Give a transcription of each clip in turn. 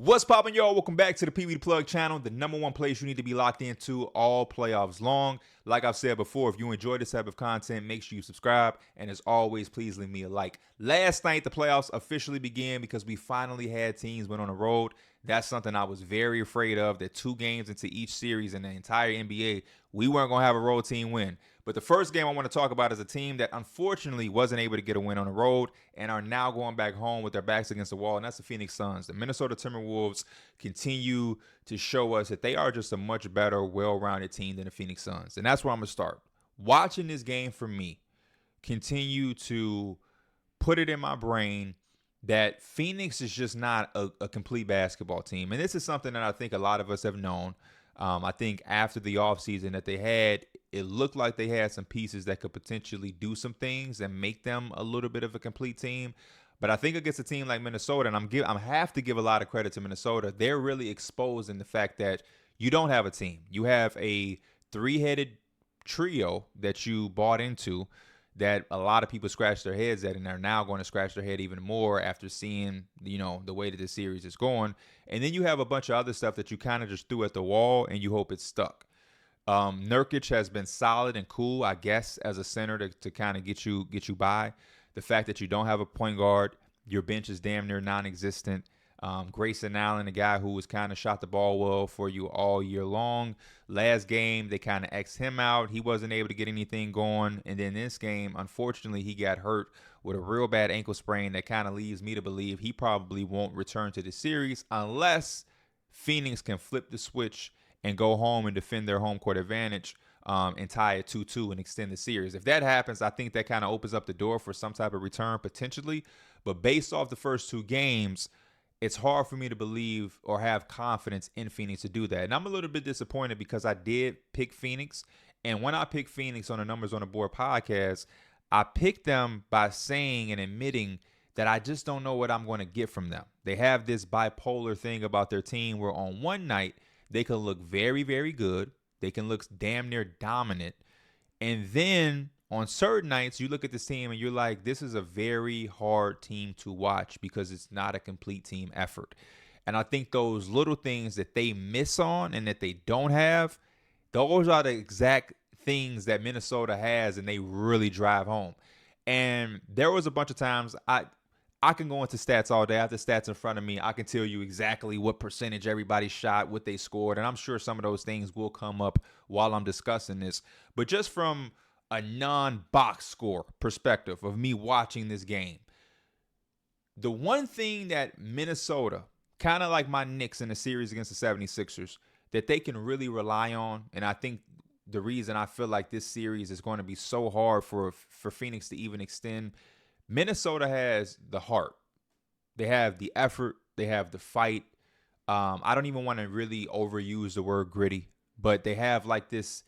What's poppin', y'all? Welcome back to the Pee Wee the Plug channel, the number one place you need to be locked into all playoffs long. Like I've said before, if you enjoy this type of content, make sure you subscribe. And as always, please leave me a like. Last night, the playoffs officially began because we finally had teams went on the road. That's something I was very afraid of, that 2 games into each series in the entire NBA, we weren't going to have a road team win. But the first game I want to talk about is a team that unfortunately wasn't able to get a win on the road and are now going back home with their backs against the wall, and that's the Phoenix Suns. The Minnesota Timberwolves continue to show us that they are just a much better, well-rounded team than the Phoenix Suns. And that's where I'm going to start. Watching this game for me continue to put it in my brain that Phoenix is just not a complete basketball team. And this is something that I think a lot of us have known. I think after the offseason that they had, it looked like they had some pieces that could potentially do some things and make them a little bit of a complete team. But I think against a team like Minnesota, and I have to give a lot of credit to Minnesota, they're really exposing the fact that you don't have a team. You have a 3-headed trio that you bought into that a lot of people scratch their heads at, and they're now going to scratch their head even more after seeing, the way that this series is going. And then you have a bunch of other stuff that you kind of just threw at the wall and you hope it's stuck. Nurkic has been solid and cool, I guess, as a center to kind of get you by. The fact that you don't have a point guard, your bench is damn near non-existent. Grayson Allen, a guy who was kind of shot the ball well for you all year long. Last game, they kind of X'd him out. He wasn't able to get anything going. And then this game, unfortunately, he got hurt with a real bad ankle sprain that kind of leaves me to believe he probably won't return to the series unless Phoenix can flip the switch and go home and defend their home court advantage and tie it 2-2 and extend the series. If that happens, I think that kind of opens up the door for some type of return potentially. But based off the first 2 games, it's hard for me to believe or have confidence in Phoenix to do that. And I'm a little bit disappointed because I did pick Phoenix. And when I picked Phoenix on the Numbers on the Board podcast, I picked them by saying and admitting that I just don't know what I'm going to get from them. They have this bipolar thing about their team where on one night they can look very, very good. They can look damn near dominant. And then on certain nights, you look at this team and you're like, this is a very hard team to watch because it's not a complete team effort. And I think those little things that they miss on and that they don't have, those are the exact things that Minnesota has, and they really drive home. And there was a bunch of times I can go into stats all day. I have the stats in front of me. I can tell you exactly what percentage everybody shot, what they scored. And I'm sure some of those things will come up while I'm discussing this. But just from a non-box score perspective of me watching this game, the one thing that Minnesota, kind of like my Knicks in the series against the 76ers, that they can really rely on, and I think the reason I feel like this series is going to be so hard for Phoenix to even extend, Minnesota has the heart. They have the effort. They have the fight. I don't even want to really overuse the word gritty, but they have like this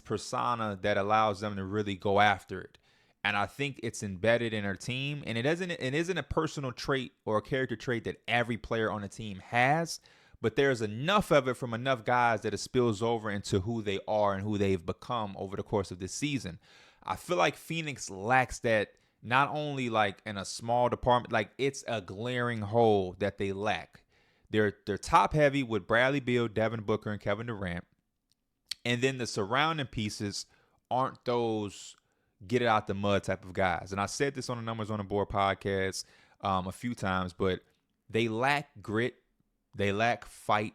persona that allows them to really go after it. And I think it's embedded in our team. And it isn't a personal trait or a character trait that every player on the team has, but there's enough of it from enough guys that it spills over into who they are and who they've become over the course of this season. I feel like Phoenix lacks that, not only like in a small department, like it's a glaring hole that they lack. They're top heavy with Bradley Beal, Devin Booker, and Kevin Durant. And then the surrounding pieces aren't those get it out the mud type of guys. And I said this on the Numbers on the Board podcast a few times, but they lack grit. They lack fight.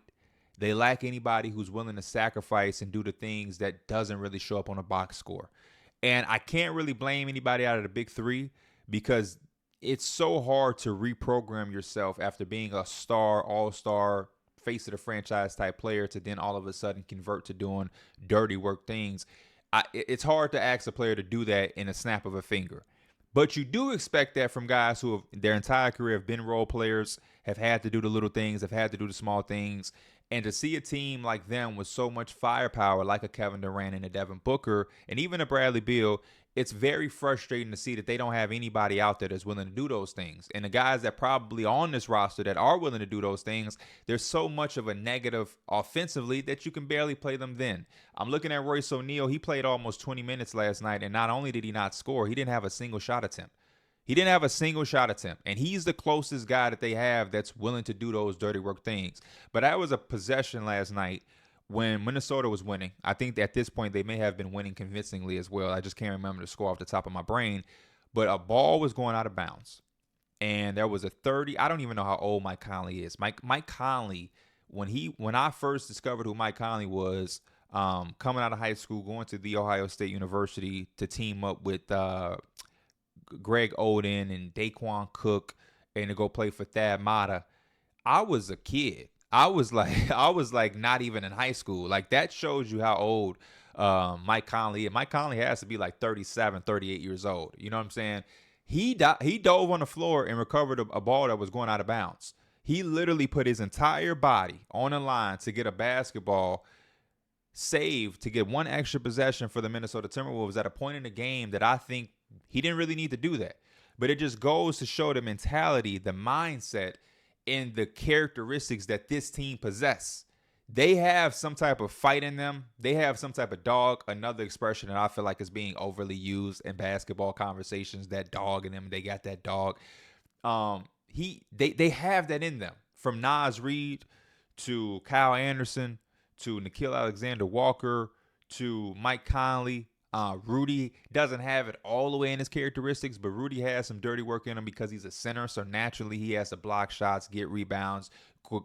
They lack anybody who's willing to sacrifice and do the things that doesn't really show up on a box score. And I can't really blame anybody out of the big 3 because it's so hard to reprogram yourself after being a star, all-star, face of the franchise type player to then all of a sudden convert to doing dirty work things. It's hard to ask a player to do that in a snap of a finger. But you do expect that from guys who have their entire career have been role players, have had to do the little things, have had to do the small things. And to see a team like them with so much firepower, like a Kevin Durant and a Devin Booker, and even a Bradley Beal, it's very frustrating to see that they don't have anybody out there that's willing to do those things. And the guys that probably on this roster that are willing to do those things, there's so much of a negative offensively that you can barely play them then. I'm looking at Royce O'Neal. He played almost 20 minutes last night, and not only did he not score, he didn't have a single shot attempt. He didn't have a single shot attempt, and he's the closest guy that they have that's willing to do those dirty work things. But that was a possession last night when Minnesota was winning. I think at this point they may have been winning convincingly as well. I just can't remember the score off the top of my brain. But a ball was going out of bounds, and there was a 30. I don't even know how old Mike Conley is. Mike Conley, when I first discovered who Mike Conley was, coming out of high school, going to the Ohio State University to team up with Greg Oden and Daquan Cook and to go play for Thad Matta. I was a kid. I was like not even in high school. Like, that shows you how old Mike Conley is. Mike Conley has to be like 37, 38 years old. You know what I'm saying? He dove on the floor and recovered a ball that was going out of bounds. He literally put his entire body on the line to get a basketball saved, to get one extra possession for the Minnesota Timberwolves at a point in the game that I think he didn't really need to do that. But it just goes to show the mentality, the mindset, and the characteristics that this team possess. They have some type of fight in them. They have some type of dog. Another expression that I feel like is being overly used in basketball conversations, that dog in them. They got that dog. They have that in them. From Naz Reid to Kyle Anderson to Nickeil Alexander-Walker to Mike Conley. Rudy doesn't have it all the way in his characteristics, but Rudy has some dirty work in him because he's a center. So naturally he has to block shots, get rebounds,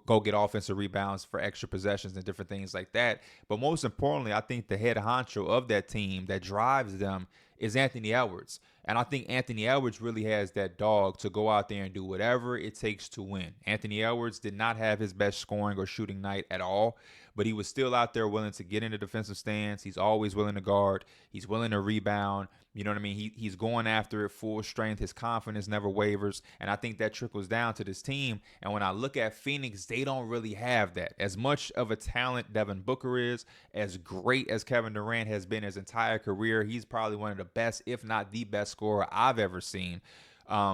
go get offensive rebounds for extra possessions and different things like that. But most importantly, I think the head honcho of that team that drives them is Anthony Edwards. And I think Anthony Edwards really has that dog to go out there and do whatever it takes to win. Anthony Edwards did not have his best scoring or shooting night at all, but he was still out there willing to get in the defensive stance. He's always willing to guard. He's willing to rebound. You know what I mean? He's going after it full strength. His confidence never wavers. And I think that trickles down to this team. And when I look at Phoenix, they don't really have that. As much of a talent Devin Booker is, as great as Kevin Durant has been his entire career, he's probably one of the best, if not the best scorer I've ever seen.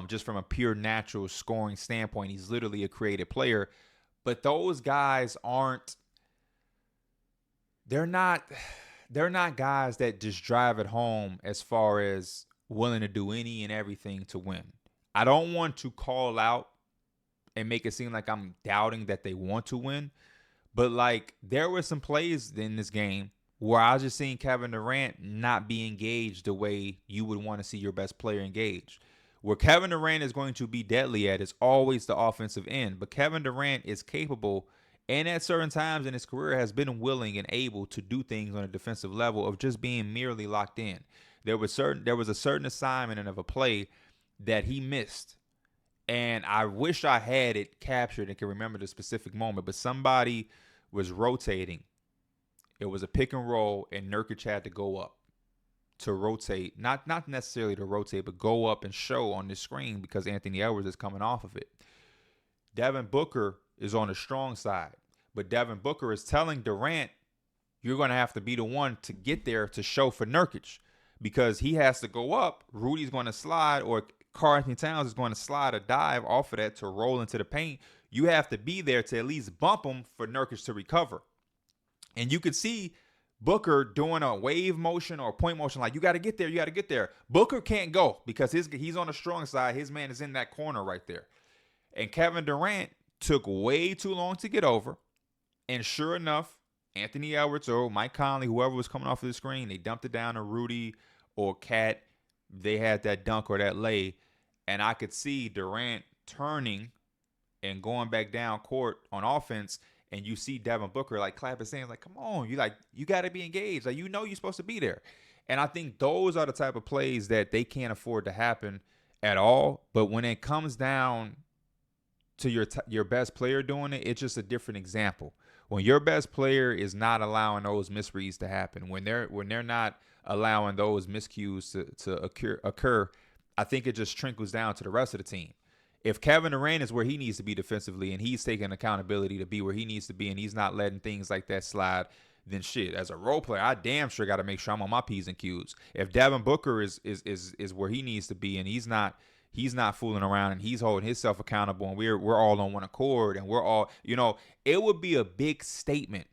Just from a pure natural scoring standpoint, he's literally a creative player. But those guys they're not guys that just drive it home as far as willing to do any and everything to win. I don't want to call out and make it seem like I'm doubting that they want to win, but like, there were some plays in this game where I was just seeing Kevin Durant not be engaged the way you would want to see your best player engaged. Where Kevin Durant is going to be deadly at is always the offensive end, but Kevin Durant is capable and at certain times in his career has been willing and able to do things on a defensive level of just being merely locked in. There was a certain assignment and of a play that he missed, and I wish I had it captured and can remember the specific moment, but somebody was rotating. It was a pick and roll, and Nurkic had to go up to rotate, not necessarily to rotate, but go up and show on the screen because Anthony Edwards is coming off of it. Devin Booker is on the strong side, but Devin Booker is telling Durant, you're going to have to be the one to get there to show for Nurkic because he has to go up. Rudy's going to slide, or Karl Anthony Towns is going to slide or dive off of that to roll into the paint. You have to be there to at least bump him for Nurkic to recover. And you could see Booker doing a wave motion or a point motion, like, you got to get there, you got to get there. Booker can't go because he's on the strong side. His man is in that corner right there. And Kevin Durant took way too long to get over. And sure enough, Anthony Edwards or Mike Conley, whoever was coming off of the screen, they dumped it down to Rudy or Cat. They had that dunk or that lay. And I could see Durant turning and going back down court on offense. And you see Devin Booker like clap his hands like, come on, you got to be engaged. Like, you're supposed to be there. And I think those are the type of plays that they can't afford to happen at all. But when it comes down to your best player doing it, it's just a different example. When your best player is not allowing those misreads to happen, when they're not allowing those miscues to occur, I think it just trickles down to the rest of the team. If Kevin Durant is where he needs to be defensively and he's taking accountability to be where he needs to be and he's not letting things like that slide, then shit, as a role player, I damn sure got to make sure I'm on my P's and Q's. If Devin Booker is where he needs to be and he's not fooling around and he's holding himself accountable and we're all on one accord and we're all, it would be a big statement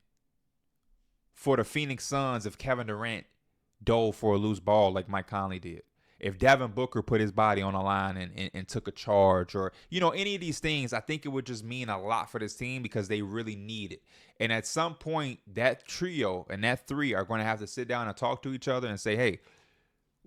for the Phoenix Suns if Kevin Durant dove for a loose ball like Mike Conley did. if Devin Booker put his body on the line and took a charge, or, any of these things, I think it would just mean a lot for this team because they really need it. And at some point, that trio and that three are going to have to sit down and talk to each other and say, hey,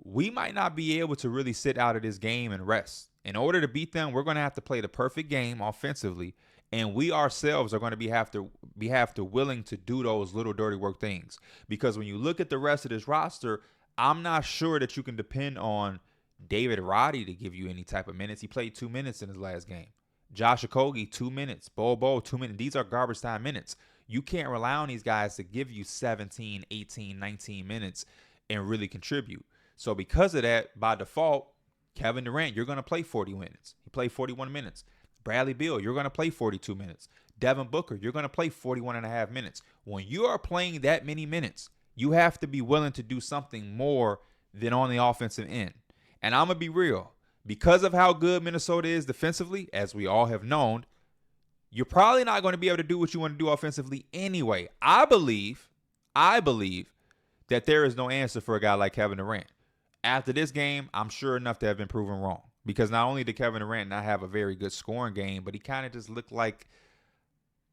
we might not be able to really sit out of this game and rest. In order to beat them, we're going to have to play the perfect game offensively, and we ourselves are going to have to willing to do those little dirty work things. Because when you look at the rest of this roster, I'm not sure that you can depend on David Roddy to give you any type of minutes. He played 2 minutes in his last game. Josh Okogie, 2 minutes. Bol, 2 minutes. These are garbage time minutes. You can't rely on these guys to give you 17, 18, 19 minutes and really contribute. So because of that, by default, Kevin Durant, you're going to play 40 minutes. He played 41 minutes. Bradley Beal, you're going to play 42 minutes. Devin Booker, you're going to play 41 and a half minutes. When you are playing that many minutes, you have to be willing to do something more than on the offensive end. And I'm going to be real. Because of how good Minnesota is defensively, as we all have known, you're probably not going to be able to do what you want to do offensively anyway. I believe that there is no answer for a guy like Kevin Durant. After this game, I'm sure enough to have been proven wrong. Because not only did Kevin Durant not have a very good scoring game, but he kind of just looked like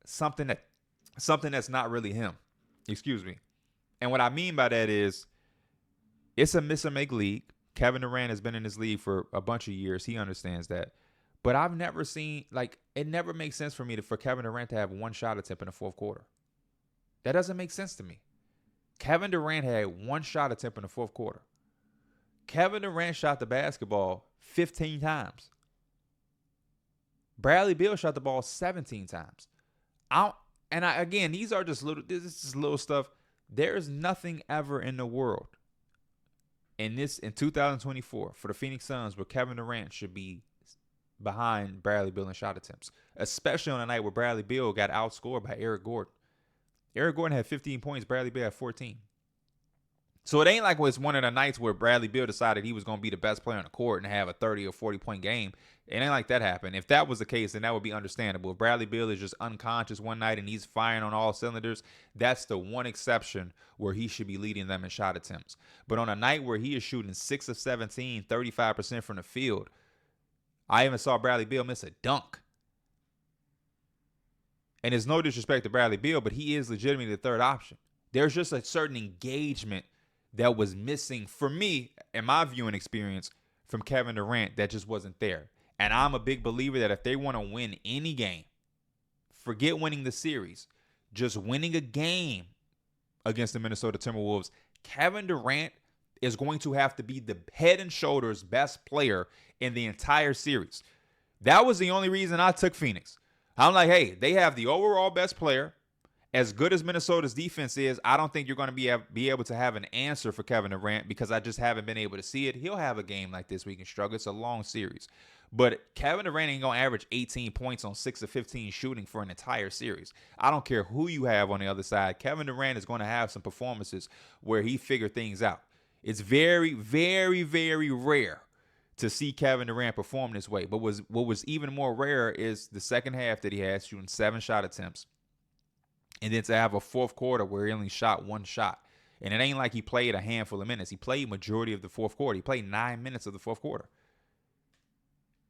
something that's not really him. Excuse me. And what I mean by that is it's a miss or make league. Kevin Durant has been in this league for a bunch of years. He understands that. But I've never seen, it never makes sense for me for Kevin Durant to have one shot attempt in the fourth quarter. That doesn't make sense to me. Kevin Durant had one shot attempt in the fourth quarter. Kevin Durant shot the basketball 15 times. Bradley Beal shot the ball 17 times. Again, these are just little stuff. There's nothing ever in the world in 2024 for the Phoenix Suns where Kevin Durant should be behind Bradley Beal in shot attempts, especially on a night where Bradley Beal got outscored by Eric Gordon. Eric Gordon had 15 points. Bradley Beal had 14. So it ain't like it's one of the nights where Bradley Beal decided he was going to be the best player on the court and have a 30 or 40-point game. It ain't like that happened. If that was the case, then that would be understandable. If Bradley Beal is just unconscious one night and he's firing on all cylinders, that's the one exception where he should be leading them in shot attempts. But on a night where he is shooting 6 of 17, 35% from the field, I even saw Bradley Beal miss a dunk. And there's no disrespect to Bradley Beal, but he is legitimately the third option. There's just a certain engagement that was missing for me, in my viewing experience, from Kevin Durant that just wasn't there. And I'm a big believer that if they want to win any game, forget winning the series, just winning a game against the Minnesota Timberwolves, Kevin Durant is going to have to be the head and shoulders best player in the entire series. That was the only reason I took Phoenix. I'm like, hey, they have the overall best player. As good as Minnesota's defense is, I don't think you're going to be able to have an answer for Kevin Durant because I just haven't been able to see it. He'll have a game like this we can struggle. It's a long series. But Kevin Durant ain't going to average 18 points on 6 of 15 shooting for an entire series. I don't care who you have on the other side. Kevin Durant is going to have some performances where he figured things out. It's very, very, very rare to see Kevin Durant perform this way. But what was even more rare is the second half that he had, shooting 7 shot attempts. And then to have a fourth quarter where he only shot 1 shot. And it ain't like he played a handful of minutes. He played majority of the fourth quarter. He played 9 minutes of the fourth quarter.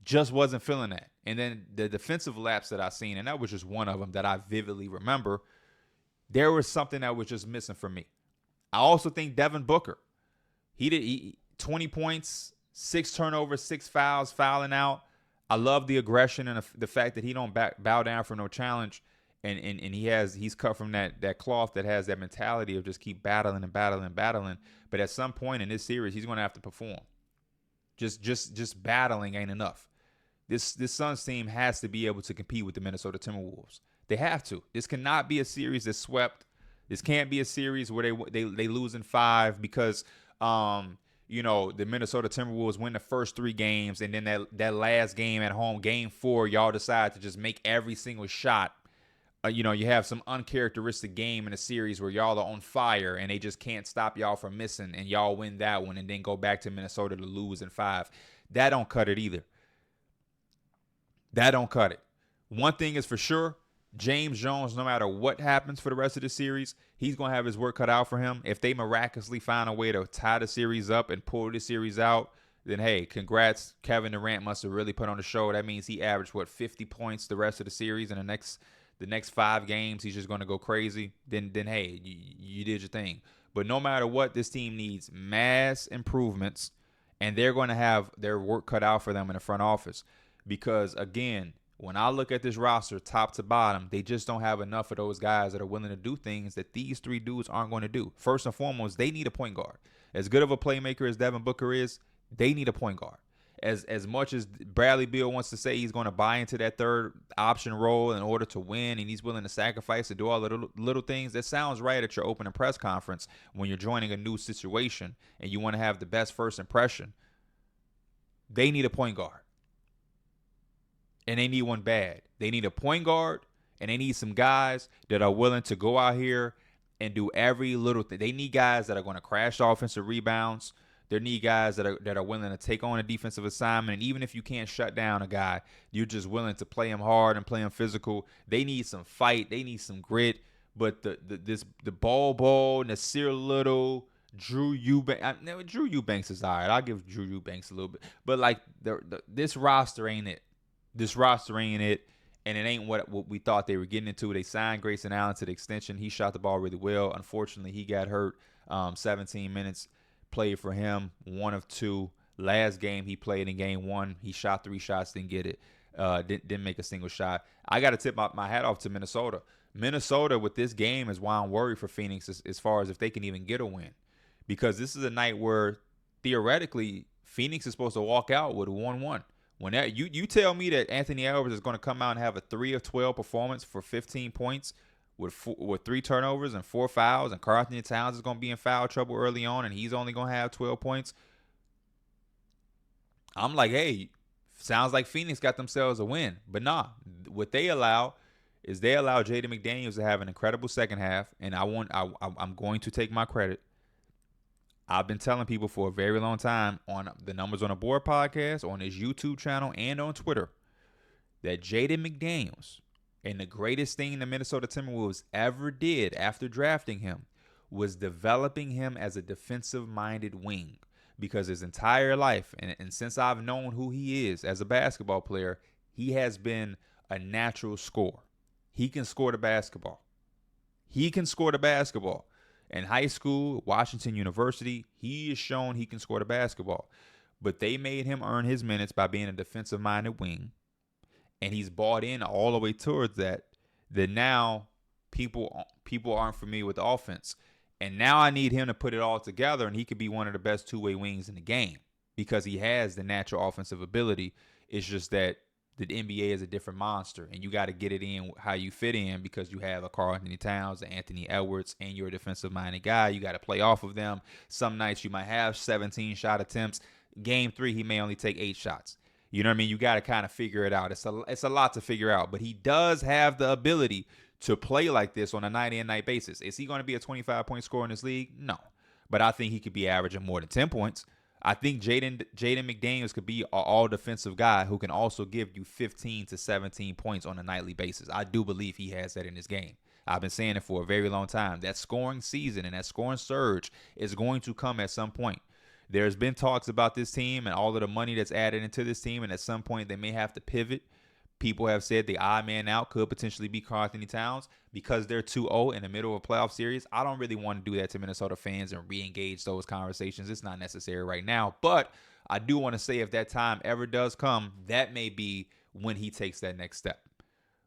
Just wasn't feeling that. And then the defensive lapse that I seen, and that was just one of them that I vividly remember, there was something that was just missing for me. I also think Devin Booker, he did 20 points, 6 turnovers, 6 fouls, fouling out. I love the aggression and the fact that he don't bow down for no challenge. And he's cut from that cloth that has that mentality of just keep battling and battling and battling. But at some point in this series, he's going to have to perform. Just battling ain't enough. This Suns team has to be able to compete with the Minnesota Timberwolves. They have to. This cannot be a series that's swept. This can't be a series where they lose in 5 because the Minnesota Timberwolves win the first 3 games, and then that last game at home, game 4, y'all decide to just make every single shot. You have some uncharacteristic game in a series where y'all are on fire and they just can't stop y'all from missing, and y'all win that one and then go back to Minnesota to lose in 5. That don't cut it either. That don't cut it. One thing is for sure, James Jones, no matter what happens for the rest of the series, he's going to have his work cut out for him. If they miraculously find a way to tie the series up and pull the series out, then hey, congrats. Kevin Durant must have really put on a show. That means he averaged 50 points the rest of the series, and the next 5 games he's just going to go crazy. Then hey, you did your thing. But no matter what, this team needs mass improvements, and they're going to have their work cut out for them in the front office. Because again, when I look at this roster top to bottom, they just don't have enough of those guys that are willing to do things that these 3 dudes aren't going to do. First and foremost, they need a point guard. As good of a playmaker as Devin Booker is, they need a point guard. As much as Bradley Beal wants to say he's going to buy into that third option role in order to win, and he's willing to sacrifice to do all the little things, that sounds right at your opening press conference when you're joining a new situation and you want to have the best first impression. They need a point guard. And they need one bad. They need a point guard, and they need some guys that are willing to go out here and do every little thing. They need guys that are going to crash offensive rebounds. They need guys that are willing to take on a defensive assignment. And even if you can't shut down a guy, you're just willing to play him hard and play him physical. They need some fight. They need some grit. But the Ball, Nasir Little, Drew Eubanks. Drew Eubanks is all right. I'll give Drew Eubanks a little bit. But like this roster ain't it. This roster ain't it. And it ain't what we thought they were getting into. They signed Grayson Allen to the extension. He shot the ball really well. Unfortunately, he got hurt. 17 minutes played for him, 1 of 2. Last game he played in game 1, he shot 3 shots, didn't get it. Didn't make a single shot. I got to tip my hat off to Minnesota. Minnesota with this game is why I'm worried for Phoenix as far as if they can even get a win. Because this is a night where theoretically Phoenix is supposed to walk out with a 1-1. When that you tell me that Anthony Edwards is going to come out and have a 3 of 12 performance for 15 points with 3 turnovers and 4 fouls, and Karl Anthony Towns is going to be in foul trouble early on, and he's only going to have 12 points. I'm like, hey, sounds like Phoenix got themselves a win. But nah, what they allow is they allow Jaden McDaniels to have an incredible second half, and I'm going to take my credit. I've been telling people for a very long time on the Numbers on the Board podcast, on his YouTube channel, and on Twitter that Jaden McDaniels, and the greatest thing the Minnesota Timberwolves ever did after drafting him, was developing him as a defensive-minded wing. Because his entire life, and since I've known who he is as a basketball player, he has been a natural scorer. He can score the basketball. In high school, Washington University, he has shown he can score the basketball. But they made him earn his minutes by being a defensive-minded wing. And he's bought in all the way towards that now people aren't familiar with the offense. And now I need him to put it all together, and he could be one of the best two-way wings in the game because he has the natural offensive ability. It's just that the NBA is a different monster, and you got to get it in how you fit in because you have a Karl Anthony Towns, an Anthony Edwards, and you're a defensive-minded guy. You got to play off of them. Some nights you might have 17 shot attempts. Game 3, he may only take 8 shots. You know what I mean? You got to kind of figure it out. It's a lot to figure out, but he does have the ability to play like this on a night-in, night basis. Is he going to be a 25-point scorer in this league? No. But I think he could be averaging more than 10 points. I think Jaden McDaniels could be an all-defensive guy who can also give you 15 to 17 points on a nightly basis. I do believe he has that in his game. I've been saying it for a very long time. That scoring season and that scoring surge is going to come at some point. There's been talks about this team and all of the money that's added into this team, and at some point they may have to pivot. People have said the odd man out could potentially be Karl Anthony Towns because they're 2-0 in the middle of a playoff series. I don't really want to do that to Minnesota fans and re-engage those conversations. It's not necessary right now. But I do want to say if that time ever does come, that may be when he takes that next step.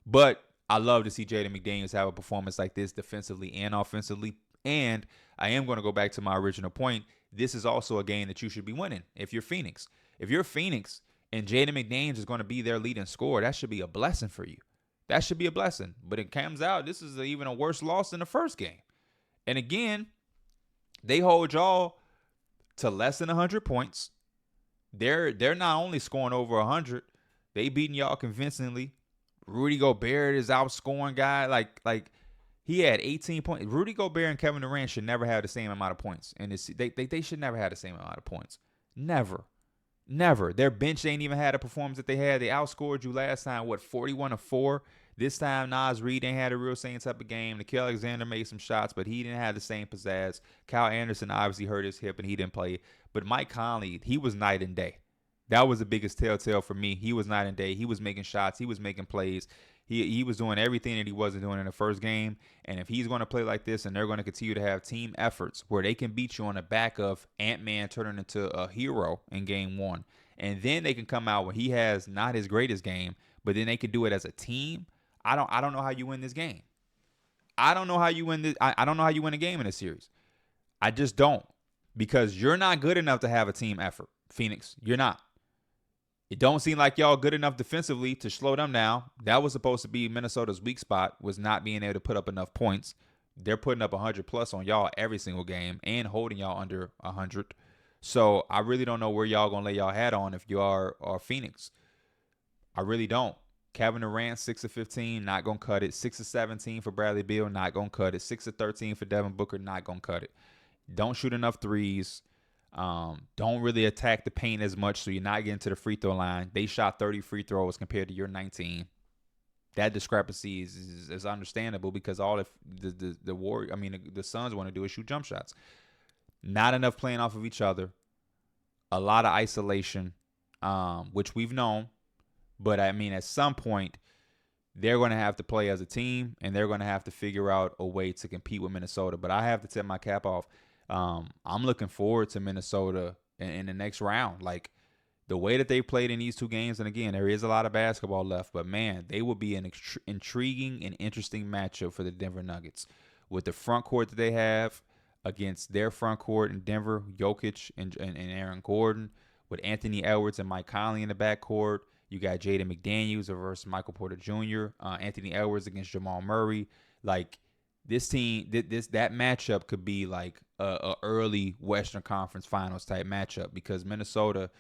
But I love to see Jaden McDaniels have a performance like this defensively and offensively. And I am going to go back to my original point. This is also a game that you should be winning if you're Phoenix. If you're Phoenix and Jaden McDaniels is going to be their leading scorer, that should be a blessing for you. That should be a blessing. But it comes out, this is even a worse loss than the first game. And again, they hold y'all to less than 100 points. They're not only scoring over 100, they beating y'all convincingly. Rudy Gobert is outscoring guy. Like he had 18 points. Rudy Gobert and Kevin Durant should never have the same amount of points. And they should never have the same amount of points. Never. Their bench ain't even had a performance that they had. They outscored you last time, 41-4. This time, Nas Reed ain't had a real same type of game. Nickeil Alexander made some shots, but he didn't have the same pizzazz. Kyle Anderson obviously hurt his hip and he didn't play. But Mike Conley, he was night and day. That was the biggest telltale for me. He was night and day. He was making shots. He was making plays. He was doing everything that he wasn't doing in the first game. And if he's going to play like this and they're going to continue to have team efforts where they can beat you on the back of Ant-Man turning into a hero in game one, and then they can come out when he has not his greatest game, but then they can do it as a team. I don't know how you win this game. I don't know how you win this. I don't know how you win a game in this series. I just don't. Because you're not good enough to have a team effort, Phoenix. You're not. It don't seem like y'all good enough defensively to slow them down. That was supposed to be Minnesota's weak spot, was not being able to put up enough points. They're putting up 100 plus on y'all every single game and holding y'all under 100. So I really don't know where y'all going to lay y'all hat on if you are Phoenix. I really don't. Kevin Durant, 6 of 15, not going to cut it. 6 of 17 for Bradley Beal, not going to cut it. 6 of 13 for Devin Booker, not going to cut it. Don't shoot enough threes. Don't really attack the paint as much, so you're not getting to the free throw line. They shot 30 free throws compared to your 19. That discrepancy is understandable because all the Suns want to do is shoot jump shots. Not enough playing off of each other. A lot of isolation, which we've known. But I mean, at some point, they're going to have to play as a team, and they're going to have to figure out a way to compete with Minnesota. But I have to tip my cap off. I'm looking forward to Minnesota in the next round. Like, the way that they played in these two games, and again, there is a lot of basketball left, but man, they will be an intriguing and interesting matchup for the Denver Nuggets. With the front court that they have against their front court in Denver, Jokic and Aaron Gordon, with Anthony Edwards and Mike Conley in the backcourt. You got Jaden McDaniels versus Michael Porter Jr., Anthony Edwards against Jamal Murray. Like, this team, that matchup could be like a early Western Conference Finals type matchup because Minnesota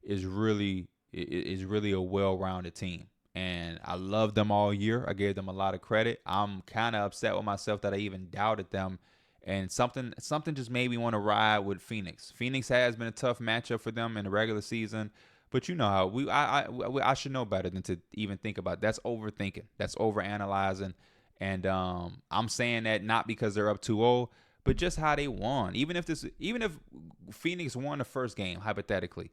is really a well-rounded team. And I loved them all year. I gave them a lot of credit. I'm kind of upset with myself that I even doubted them. And something just made me want to ride with Phoenix. Phoenix has been a tough matchup for them in the regular season. But you know how I should know better than to even think about it. That's overthinking. That's overanalyzing. And I'm saying that not because they're up 2-0, but just how they won. Even if Phoenix won the first game, hypothetically,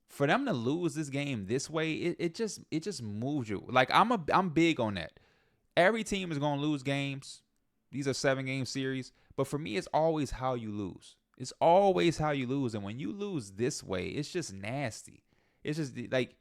for them to lose this game this way, it just moves you. Like, I'm big on that. Every team is gonna lose games. These are 7-game series, but for me, it's always how you lose. It's always how you lose, and when you lose this way, it's just nasty. It's just like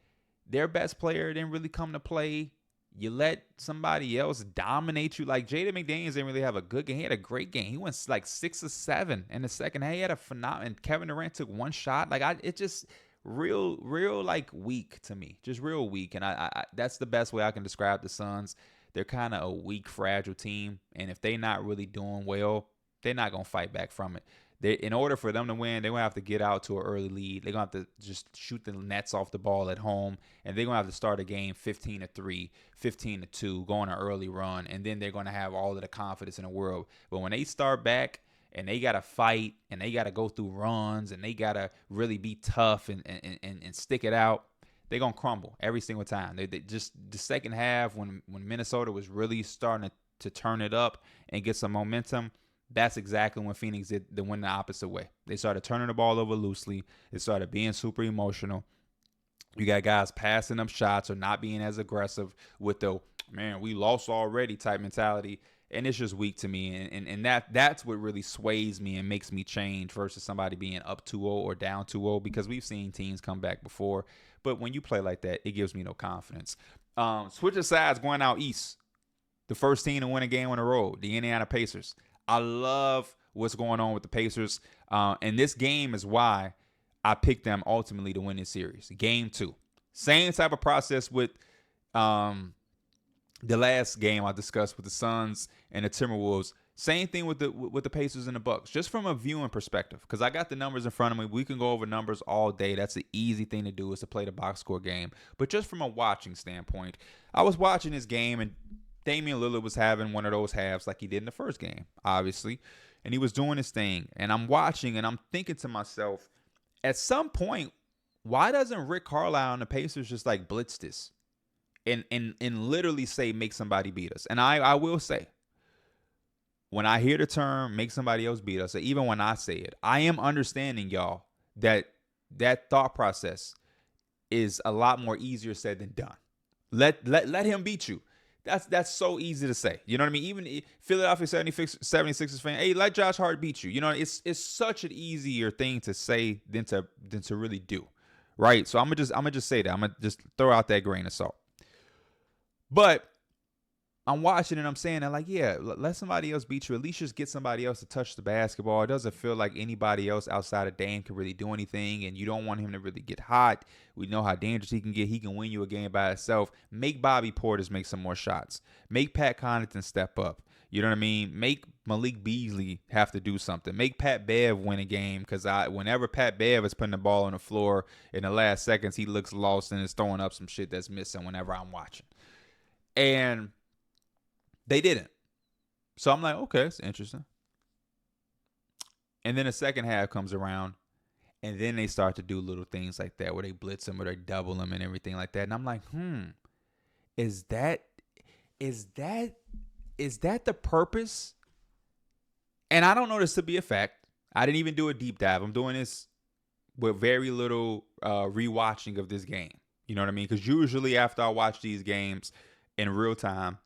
their best player didn't really come to play. You let somebody else dominate you. Like, Jaden McDaniels didn't really have a good game. He had a great game. He went like 6 or 7 in the second half. He had a phenomenal. And Kevin Durant took one shot. Like, it just real like weak to me. Just real weak. And I that's the best way I can describe the Suns. They're kind of a weak, fragile team. And if they're not really doing well, they're not gonna fight back from it. In order for them to win, they're going to have to get out to an early lead. They're going to have to just shoot the nets off the ball at home. And they're going to have to start a game 15-3, 15-2, go on an early run. And then they're going to have all of the confidence in the world. But when they start back and they got to fight and they got to go through runs and they got to really be tough and stick it out, they're going to crumble every single time. They just the second half when Minnesota was really starting to turn it up and get some momentum, that's exactly when Phoenix did the win the opposite way. They started turning the ball over loosely. It started being super emotional. You got guys passing up shots or not being as aggressive with the, man, we lost already type mentality. And it's just weak to me. And that's what really sways me and makes me change versus somebody being up 2-0 or down 2-0 because we've seen teams come back before. But when you play like that, it gives me no confidence. Switching sides, going out east. The first team to win a game on the road, the Indiana Pacers. I love what's going on with the Pacers. And this game is why I picked them ultimately to win this series. Game 2. Same type of process with the last game I discussed with the Suns and the Timberwolves. Same thing with the Pacers and the Bucks. Just from a viewing perspective. Because I got the numbers in front of me. We can go over numbers all day. That's the easy thing to do is to play the box score game. But just from a watching standpoint, I was watching this game and Damian Lillard was having one of those halves like he did in the first game, obviously. And he was doing his thing. And I'm watching and I'm thinking to myself, at some point, why doesn't Rick Carlisle and the Pacers just like blitz this? and literally say make somebody beat us. And I will say, when I hear the term make somebody else beat us, or even when I say it, I am understanding, y'all, that thought process is a lot more easier said than done. Let him beat you. That's so easy to say. You know what I mean? Even Philadelphia 76ers fan, hey, let Josh Hart beat you. You know, it's such an easier thing to say than to really do. Right? So I'm gonna just say that. I'm gonna just throw out that grain of salt. But I'm watching and I'm saying that, like, yeah, let somebody else beat you. At least just get somebody else to touch the basketball. It doesn't feel like anybody else outside of Dame can really do anything, and you don't want him to really get hot. We know how dangerous he can get. He can win you a game by himself. Make Bobby Portis make some more shots. Make Pat Connaughton step up. You know what I mean? Make Malik Beasley have to do something. Make Pat Bev win a game, because whenever Pat Bev is putting the ball on the floor in the last seconds, he looks lost and is throwing up some shit that's missing whenever I'm watching. And they didn't. So I'm like, okay, it's interesting. And then the second half comes around, and then they start to do little things like that where they blitz him or they double him and everything like that. And I'm like, is that the purpose? And I don't know this to be a fact. I didn't even do a deep dive. I'm doing this with very little rewatching of this game. You know what I mean? Because usually after I watch these games in real time,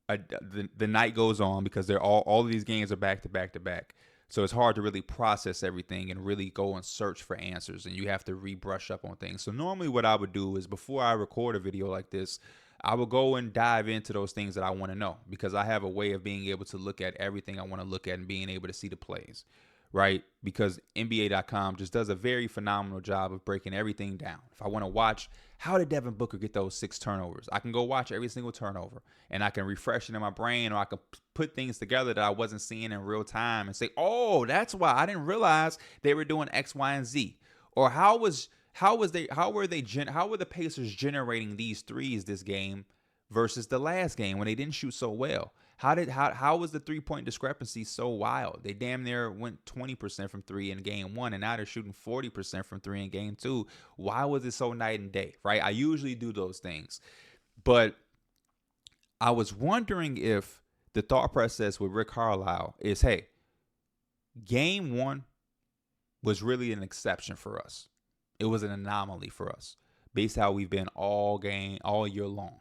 the night goes on, because they're all of these games are back to back to back. So it's hard to really process everything and really go and search for answers, and you have to rebrush up on things. So normally what I would do is, before I record a video like this, I will go and dive into those things that I want to know, because I have a way of being able to look at everything I want to look at and being able to see the plays, right? Because NBA.com just does a very phenomenal job of breaking everything down. If I want to watch, how did Devin Booker get those 6 turnovers? I can go watch every single turnover, and I can refresh it in my brain, or I can put things together that I wasn't seeing in real time and say, oh, that's why I didn't realize they were doing X, Y, and Z. Or how were the Pacers generating these threes this game versus the last game when they didn't shoot so well? How was the 3-point discrepancy so wild? They damn near went 20% from 3 in game 1, and now they're shooting 40% from 3 in game 2. Why was it so night and day, right? I usually do those things. But I was wondering if the thought process with Rick Carlisle is, hey, game 1 was really an exception for us. It was an anomaly for us, based how we've been all year long.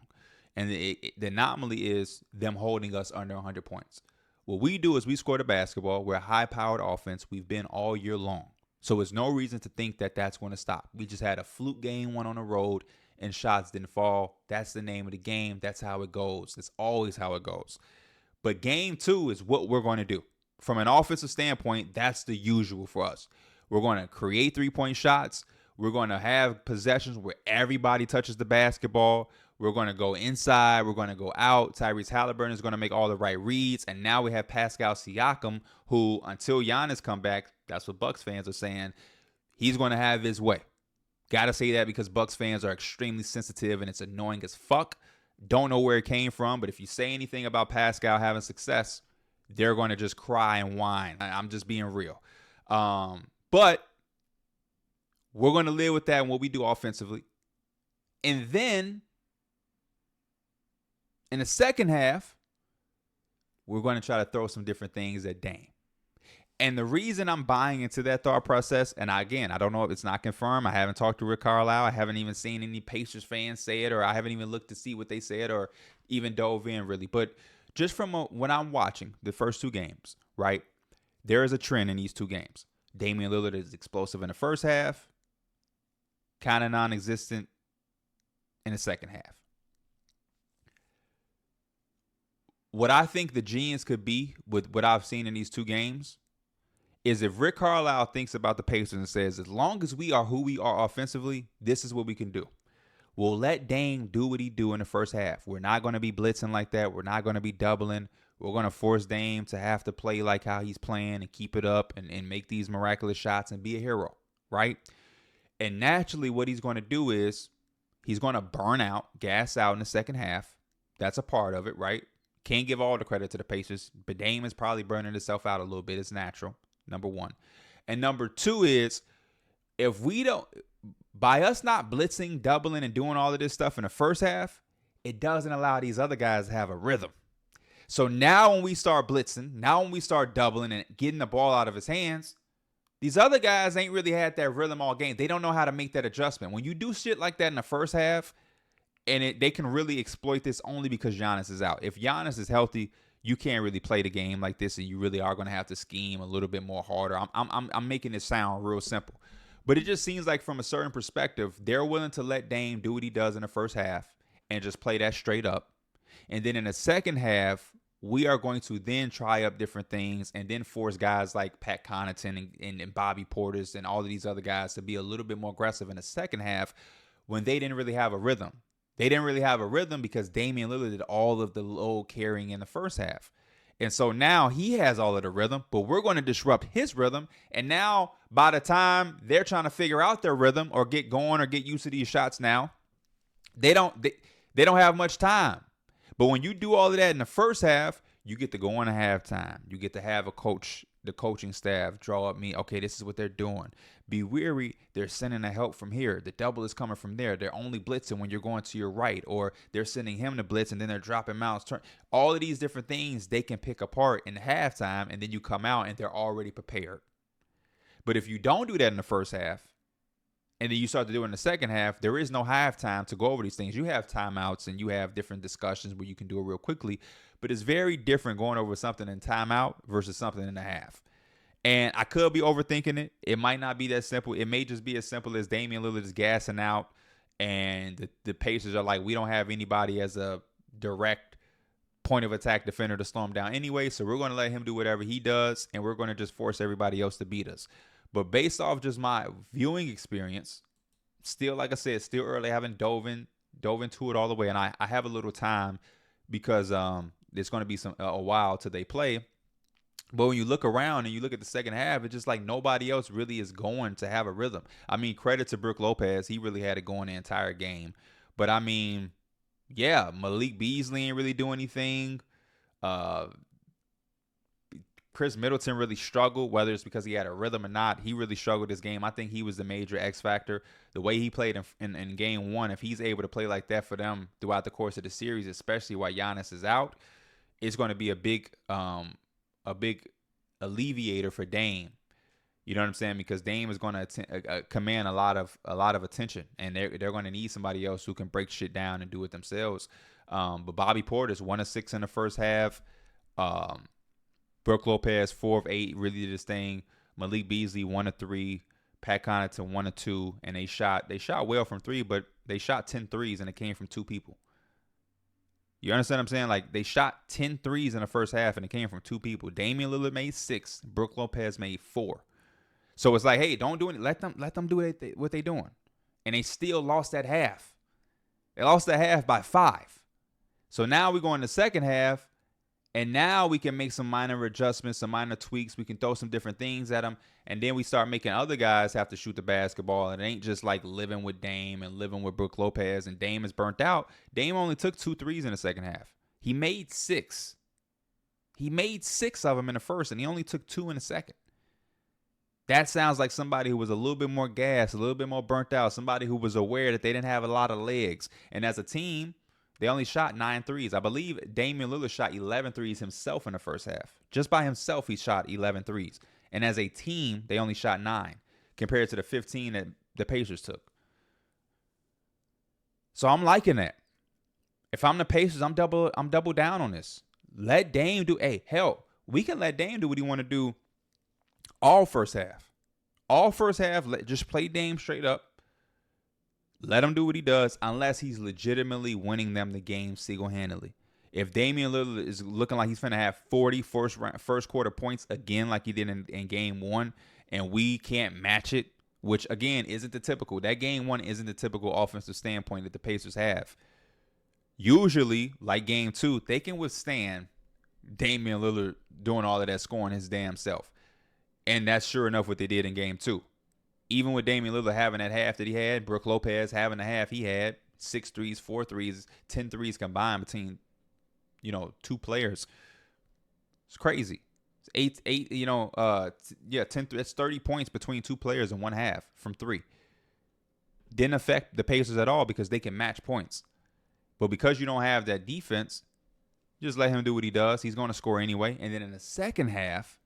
And the anomaly is them holding us under 100 points. What we do is we score the basketball. We're a high-powered offense. We've been all year long. So there's no reason to think that that's going to stop. We just had a fluke game 1 on the road, and shots didn't fall. That's the name of the game. That's how it goes. It's always how it goes. But game 2 is what we're going to do. From an offensive standpoint, that's the usual for us. We're going to create 3-point shots. We're going to have possessions where everybody touches the basketball. We're going to go inside. We're going to go out. Tyrese Halliburton is going to make all the right reads. And now we have Pascal Siakam, who, until Giannis come back, that's what Bucks fans are saying, he's going to have his way. Got to say that, because Bucks fans are extremely sensitive, and it's annoying as fuck. Don't know where it came from, but if you say anything about Pascal having success, they're going to just cry and whine. I'm just being real. But we're going to live with that and what we do offensively. And then in the second half, we're going to try to throw some different things at Dame. And the reason I'm buying into that thought process, and I don't know if it's not confirmed. I haven't talked to Rick Carlisle. I haven't even seen any Pacers fans say it, or I haven't even looked to see what they said or even dove in really. But just from when I'm watching the first 2 games, right, there is a trend in these 2 games. Damian Lillard is explosive in the first half, kind of non-existent in the second half. What I think the genius could be with what I've seen in these 2 games is if Rick Carlisle thinks about the Pacers and says, as long as we are who we are offensively, this is what we can do. We'll let Dame do what he do in the first half. We're not going to be blitzing like that. We're not going to be doubling. We're going to force Dame to have to play like how he's playing and keep it up and make these miraculous shots and be a hero, right? And naturally what he's going to do is he's going to burn out, gas out in the second half. That's a part of it, right? Can't give all the credit to the Pacers, but Dame is probably burning himself out a little bit. It's natural, number 1. And number 2 is, if we don't, by us not blitzing, doubling, and doing all of this stuff in the first half, it doesn't allow these other guys to have a rhythm. So now when we start blitzing, now when we start doubling and getting the ball out of his hands, these other guys ain't really had that rhythm all game. They don't know how to make that adjustment. When you do shit like that in the first half, and they can really exploit this only because Giannis is out. If Giannis is healthy, you can't really play the game like this, and you really are going to have to scheme a little bit more harder. I'm making it sound real simple, but it just seems like from a certain perspective, they're willing to let Dame do what he does in the first half and just play that straight up. And then in the second half, we are going to then try up different things and then force guys like Pat Connaughton and Bobby Portis and all of these other guys to be a little bit more aggressive in the second half when they didn't really have a rhythm. They didn't really have a rhythm because Damian Lillard did all of the load carrying in the first half. And so now he has all of the rhythm, but we're going to disrupt his rhythm. And now by the time they're trying to figure out their rhythm or get going or get used to these shots now, they don't have much time. But when you do all of that in the first half, you get to go into halftime. You get to have the coaching staff draw up okay, this is what they're doing. Be weary, they're sending the help from here. The double is coming from there. They're only blitzing when you're going to your right, or they're sending him to blitz and then they're dropping mounts. All of these different things they can pick apart in halftime, and then you come out and they're already prepared. But if you don't do that in the first half, and then you start to do it in the second half, there is no halftime to go over these things. You have timeouts and you have different discussions where you can do it real quickly. But it's very different going over something in timeout versus something in the half. And I could be overthinking it. It might not be that simple. It may just be as simple as Damian Lillard is gassing out and the Pacers are like, we don't have anybody as a direct point of attack defender to slow him down anyway. So we're going to let him do whatever he does, and we're going to just force everybody else to beat us. But based off just my viewing experience, still, like I said, still early. I haven't dove into it all the way. And I have a little time because there's going to be a while till they play. But when you look around and you look at the second half, it's just like nobody else really is going to have a rhythm. I mean, credit to Brook Lopez. He really had it going the entire game. But, I mean, yeah, Malik Beasley ain't really doing anything. Chris Middleton really struggled, whether it's because he had a rhythm or not. He really struggled this game. I think he was the major X factor. The way he played in game one, if he's able to play like that for them throughout the course of the series, especially while Giannis is out, it's going to be a big alleviator for Dame. You know what I'm saying? Because Dame is going to command a lot of attention, and they're going to need somebody else who can break shit down and do it themselves. But Bobby Portis 1 of 6 in the first half. Brook Lopez 4 of 8 really did his thing. Malik Beasley 1 of 3. Pat Connaughton 1 of 2, and they shot well from 3, but they shot 10 threes and it came from 2 people. You understand what I'm saying? Like, they shot 10 threes in the first half and it came from 2 people. Damian Lillard made 6. Brook Lopez made 4. So it's like, hey, don't do it. Let them do what they doing. And they still lost that half. They lost that half by 5. So now we go in the second half, and now we can make some minor adjustments, some minor tweaks. We can throw some different things at them. And then we start making other guys have to shoot the basketball. And it ain't just like living with Dame and living with Brook Lopez. And Dame is burnt out. Dame only took 2 threes in the second half. He made 6. He made 6 of them in the first, and he only took 2 in the second. That sounds like somebody who was a little bit more gassed, a little bit more burnt out, somebody who was aware that they didn't have a lot of legs. And as a team, they only shot 9 threes. I believe Damian Lillard shot 11 threes himself in the first half. Just by himself, he shot 11 threes. And as a team, they only shot 9 compared to the 15 that the Pacers took. So I'm liking that. If I'm the Pacers, I'm double down on this. Let Dame do. Hey, hell, we can let Dame do what he want to do all first half. All first half, just play Dame straight up. Let him do what he does unless he's legitimately winning them the game single-handedly. If Damian Lillard is looking like he's finna have 40 first quarter points again like he did in game 1, and we can't match it, which, again, isn't the typical. That game 1 isn't the typical offensive standpoint that the Pacers have. Usually, like game 2, they can withstand Damian Lillard doing all of that scoring his damn self. And that's sure enough what they did in game 2. Even with Damian Lillard having that half that he had, Brook Lopez having the half he had, 6 threes, 4 threes, 10 threes combined between, 2 players. It's crazy. It's 8, 10. That's 30 points between 2 players in one half from 3. Didn't affect the Pacers at all because they can match points. But because you don't have that defense, just let him do what he does. He's going to score anyway. And then in the second half,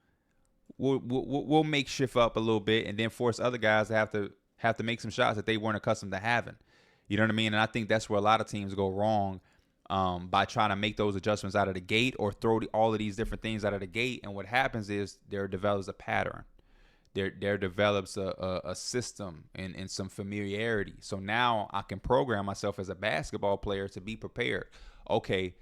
we'll make shift up a little bit and then force other guys to have to make some shots that they weren't accustomed to having. You know what I mean? And I think that's where a lot of teams go wrong by trying to make those adjustments out of the gate or throw all of these different things out of the gate. And what happens is there develops a pattern. There develops a system and some familiarity. So now I can program myself as a basketball player to be prepared. Okay,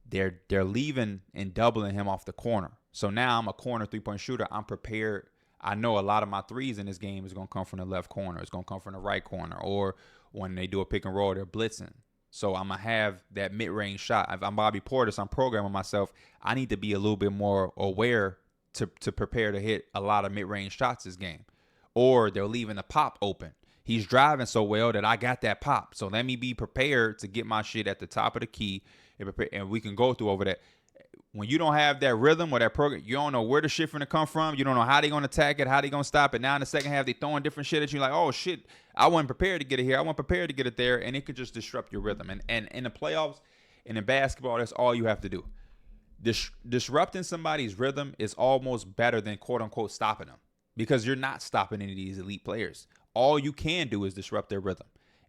they're leaving and doubling him off the corner. So now I'm a corner three-point shooter. I'm prepared. I know a lot of my threes in this game is going to come from the left corner. It's going to come from the right corner. Or when they do a pick and roll, they're blitzing. So I'm going to have that mid-range shot. If I'm Bobby Portis, I'm programming myself. I need to be a little bit more aware to prepare to hit a lot of mid-range shots this game. Or they're leaving the pop open. He's driving so well that I got that pop. So let me be prepared to get my shit at the top of the key, and we can go through over that. When you don't have that rhythm or that program, you don't know where the shit finna come from. You don't know how they gonna attack it, how they gonna stop it. Now in the second half, they throwing different shit at you. Like, oh shit, I wasn't prepared to get it here. I wasn't prepared to get it there, and it could just disrupt your rhythm. And in the playoffs, and in basketball, that's all you have to do. Disrupting somebody's rhythm is almost better than quote unquote stopping them, because you're not stopping any of these elite players. All you can do is disrupt their rhythm,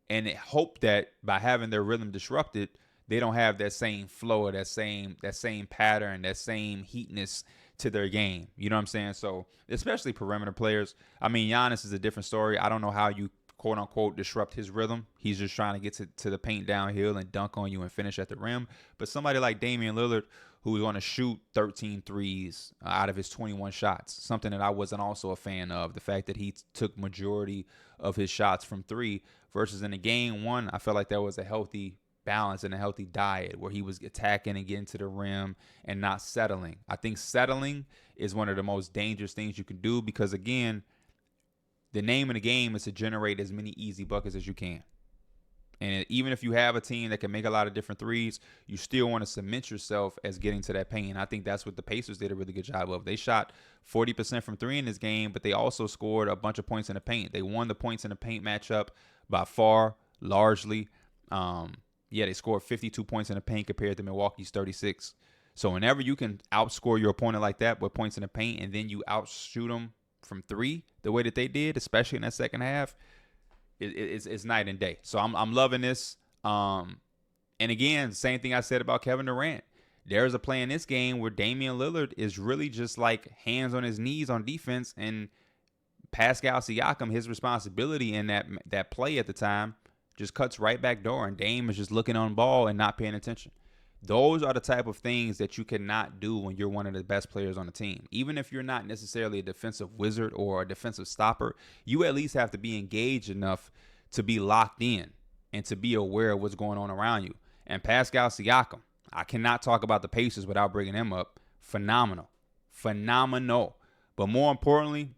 and hope that by having their rhythm disrupted, they don't have that same flow, that same pattern, that same heatness to their game. You know what I'm saying? So especially perimeter players. I mean, Giannis is a different story. I don't know how you quote unquote disrupt his rhythm. He's just trying to get to the paint downhill and dunk on you and finish at the rim. But somebody like Damian Lillard, who's going to shoot 13 threes out of his 21 shots, something that I wasn't also a fan of. The fact that he took majority of his shots from three versus in the game one, I felt like there was a healthy balance and a healthy diet where he was attacking and getting to the rim and not settling. I think settling is one of the most dangerous things you can do, because again, the name of the game is to generate as many easy buckets as you can. And even if you have a team that can make a lot of different threes, you still want to cement yourself as getting to that paint. I think that's what the Pacers did a really good job of. They shot 40% from three in this game, but they also scored a bunch of points in the paint. They won the points in the paint matchup by far, largely. They scored 52 points in the paint compared to Milwaukee's 36. So whenever you can outscore your opponent like that with points in the paint, and then you outshoot them from three the way that they did, especially in that second half, it's night and day. So I'm loving this. And again, same thing I said about Kevin Durant. There's a play in this game where Damian Lillard is really just like hands on his knees on defense, and Pascal Siakam, his responsibility in that play at the time, just cuts right back door, and Dame is just looking on ball and not paying attention. Those are the type of things that you cannot do when you're one of the best players on the team. Even if you're not necessarily a defensive wizard or a defensive stopper, you at least have to be engaged enough to be locked in and to be aware of what's going on around you. And Pascal Siakam, I cannot talk about the Pacers without bringing him up. Phenomenal. But more importantly,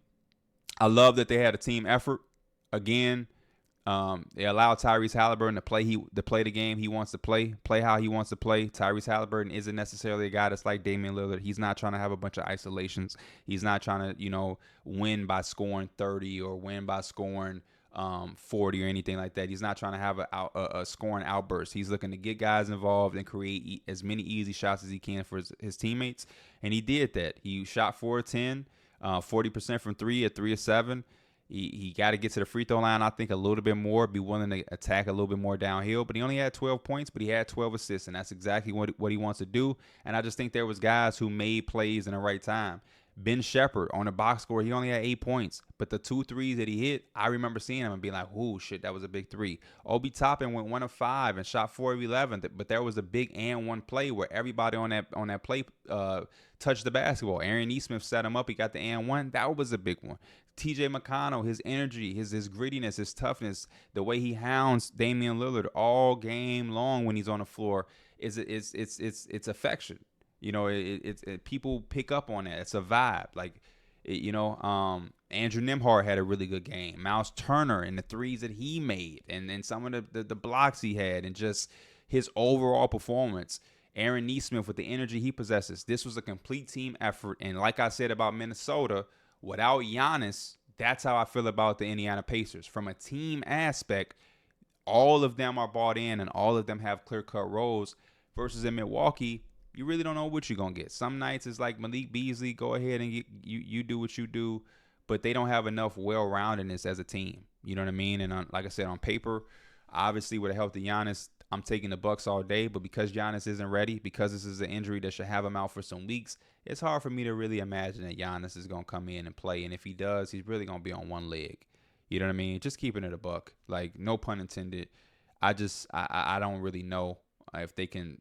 I love that they had a team effort. Again, they allowed Tyrese Halliburton to play the game he wants to play how he wants to play. Tyrese Halliburton isn't necessarily a guy that's like Damian Lillard. He's not trying to have a bunch of isolations. He's not trying to, win by scoring 30 or win by scoring 40 or anything like that. He's not trying to have a scoring outburst. He's looking to get guys involved and create as many easy shots as he can for his teammates. And he did that. He shot 4 of 10, 40% from three at 3 of 7. He got to get to the free throw line, I think, a little bit more, be willing to attack a little bit more downhill. But he only had 12 points, but he had 12 assists, and that's exactly what he wants to do. And I just think there was guys who made plays in the right time. Ben Shepherd on the box score, he only had 8 points. But the 2 threes that he hit, I remember seeing him and being like, "Ooh, shit, that was a big 3." Obi Toppin went 1 of 5 and shot 4 of 11. But there was a big and one play where everybody on that play touched the basketball. Aaron Nesmith set him up. He got the and one. That was a big one. TJ McConnell, his energy, his grittiness, his toughness, the way he hounds Damian Lillard all game long when he's on the floor, it's affection. People pick up on that. It's a vibe. Andrew Nembhard had a really good game. Miles Turner and the threes that he made, and some of the blocks he had, and just his overall performance. Aaron Nesmith with the energy he possesses. This was a complete team effort. And like I said about Minnesota, without Giannis, that's how I feel about the Indiana Pacers. From a team aspect, all of them are bought in and all of them have clear-cut roles, versus in Milwaukee, you really don't know what you're going to get. Some nights it's like Malik Beasley, go ahead and you do what you do, but they don't have enough well-roundedness as a team. You know what I mean? And like I said, on paper, obviously with a healthy Giannis, I'm taking the Bucks all day, but because Giannis isn't ready, because this is an injury that should have him out for some weeks, it's hard for me to really imagine that Giannis is going to come in and play. And if he does, he's really going to be on one leg. You know what I mean? Just keeping it a buck. Like, no pun intended. I don't really know if they can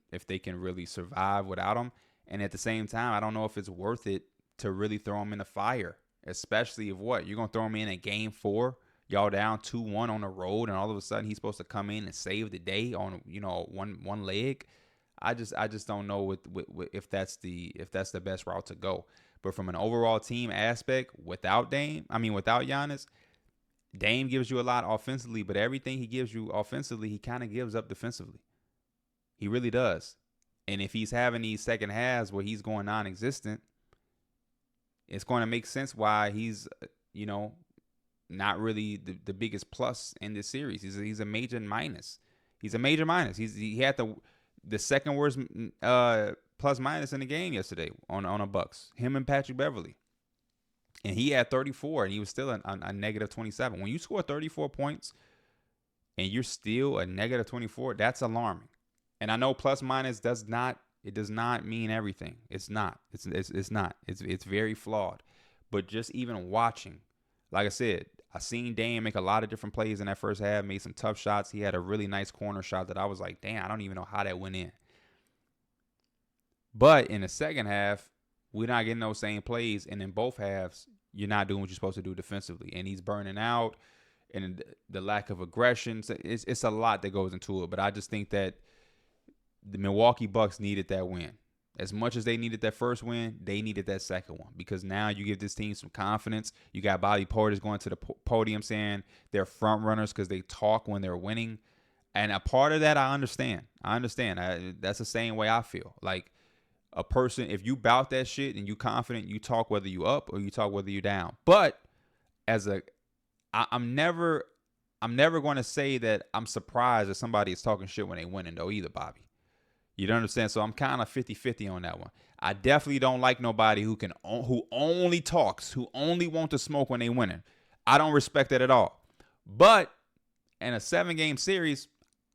really survive without him. And at the same time, I don't know if it's worth it to really throw him in the fire, especially if you're going to throw him in at game 4. Y'all down 2-1 on the road, and all of a sudden he's supposed to come in and save the day on one leg. I just don't know if that's the best route to go. But from an overall team aspect, without Giannis, Dame gives you a lot offensively, but everything he gives you offensively, he kind of gives up defensively. He really does. And if he's having these second halves where he's going non-existent, it's going to make sense why he's not really the biggest plus in this series. He's a major minus. He's a major minus. He had the second worst plus minus in the game yesterday on a Bucks. Him and Patrick Beverley. And he had 34, and he was still a negative 27. When you score 34 points and you're still a negative 24, that's alarming. And I know plus minus does not mean everything. It's not. It's not. It's very flawed. But just even watching, like I said, I seen Dame make a lot of different plays in that first half, made some tough shots. He had a really nice corner shot that I was like, damn, I don't even know how that went in. But in the second half, we're not getting those same plays. And in both halves, you're not doing what you're supposed to do defensively. And he's burning out, and the lack of aggression. It's a lot that goes into it. But I just think that the Milwaukee Bucks needed that win. As much as they needed that first win, they needed that second one, because now you give this team some confidence. You got Bobby Portis going to the podium saying they're front runners because they talk when they're winning. And a part of that, I understand. That's the same way I feel. Like, a person, if you bout that shit and you confident, you talk whether you up or you talk whether you down. But I'm never going to say that I'm surprised that somebody is talking shit when they winning though either, Bobby. You don't understand? So I'm kind of 50-50 on that one. I definitely don't like nobody who only talks, who only want to smoke when they winning. I don't respect that at all. But in a 7-game series,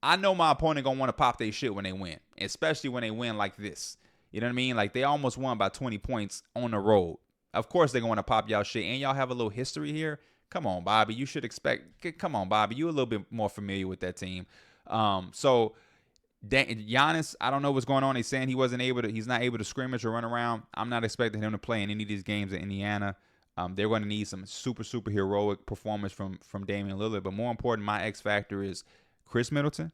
I know my opponent going to want to pop their shit when they win, especially when they win like this. You know what I mean? Like, they almost won by 20 points on the road. Of course they're going to pop y'all shit, and y'all have a little history here. Come on, Bobby. You should expect. Come on, Bobby. You a little bit more familiar with that team. So Giannis, I don't know what's going on. He's saying he's not able to scrimmage or run around. I'm not expecting him to play in any of these games in Indiana. They're going to need some super heroic performance from Damian Lillard. But more important, my X factor is Chris Middleton.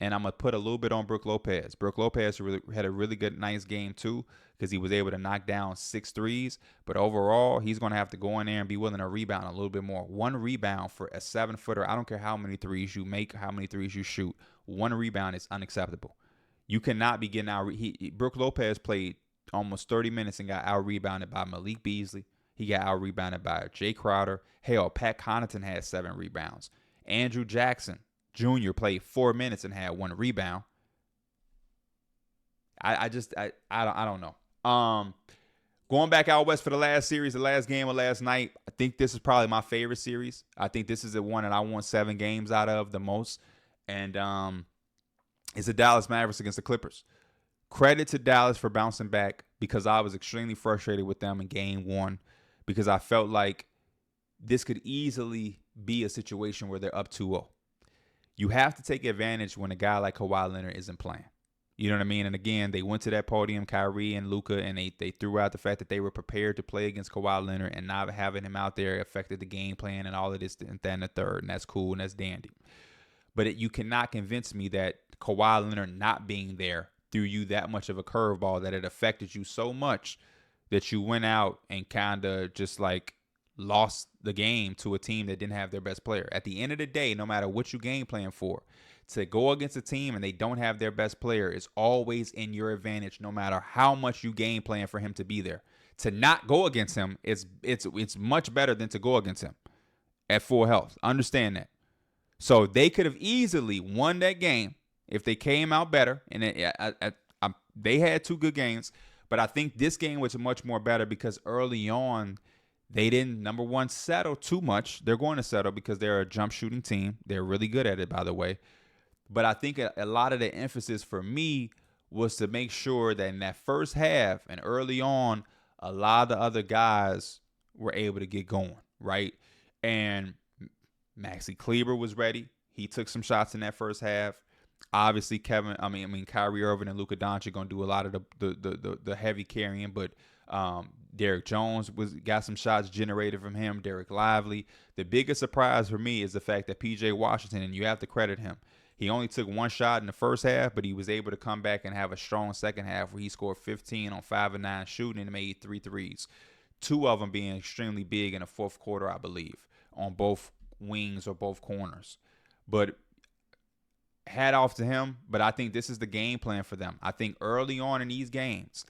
And I'm going to put a little bit on Brook Lopez. Brook Lopez had a really good, nice game, too, because he was able to knock down 6 threes. But overall, he's going to have to go in there and be willing to rebound a little bit more. 1 rebound for a 7-footer. I don't care how many threes you make, how many threes you shoot. 1 rebound is unacceptable. You cannot be getting out. Brook Lopez played almost 30 minutes and got out-rebounded by Malik Beasley. He got out-rebounded by Jay Crowder. Hell, Pat Connaughton had 7 rebounds. Andrew Jackson Jr. played 4 minutes and had 1 rebound. I don't know. Going back out west for the last series, the last game of last night, I think this is probably my favorite series. I think this is the one that I won 7 games out of the most. And it's the Dallas Mavericks against the Clippers. Credit to Dallas for bouncing back, because I was extremely frustrated with them in game 1, because I felt like this could easily be a situation where they're up 2-0. You have to take advantage when a guy like Kawhi Leonard isn't playing. You know what I mean? And again, they went to that podium, Kyrie and Luka, and they threw out the fact that they were prepared to play against Kawhi Leonard, and not having him out there affected the game plan and all of this and that and the third, and that's cool and that's dandy. But you cannot convince me that Kawhi Leonard not being there threw you that much of a curveball that it affected you so much that you went out and kind of just like lost the game to a team that didn't have their best player. At the end of the day, no matter what you game plan for, to go against a team and they don't have their best player is always in your advantage, no matter how much you game plan for him to be there. To not go against him, it's much better than to go against him at full health. Understand that. So they could have easily won that game if they came out better. And they had 2 good games. But I think this game was much more better because early on, they didn't, number one, settle too much. They're going to settle because they're a jump shooting team. They're really good at it, by the way. But I think a lot of the emphasis for me was to make sure that in that first half and early on, a lot of the other guys were able to get going, right? And Maxi Kleber was ready. He took some shots in that first half. Obviously, Kyrie Irving and Luka Doncic gonna do a lot of the heavy carrying, but Derek Jones got some shots generated from him. Derek Lively. The biggest surprise for me is the fact that PJ Washington, and you have to credit him, he only took 1 shot in the first half, but he was able to come back and have a strong second half where he scored 15 on 5 of 9 shooting and made 3 threes. 2 of them being extremely big in the fourth quarter, I believe, on both wings or both corners. But hat off to him, but I think this is the game plan for them. I think early on in these games,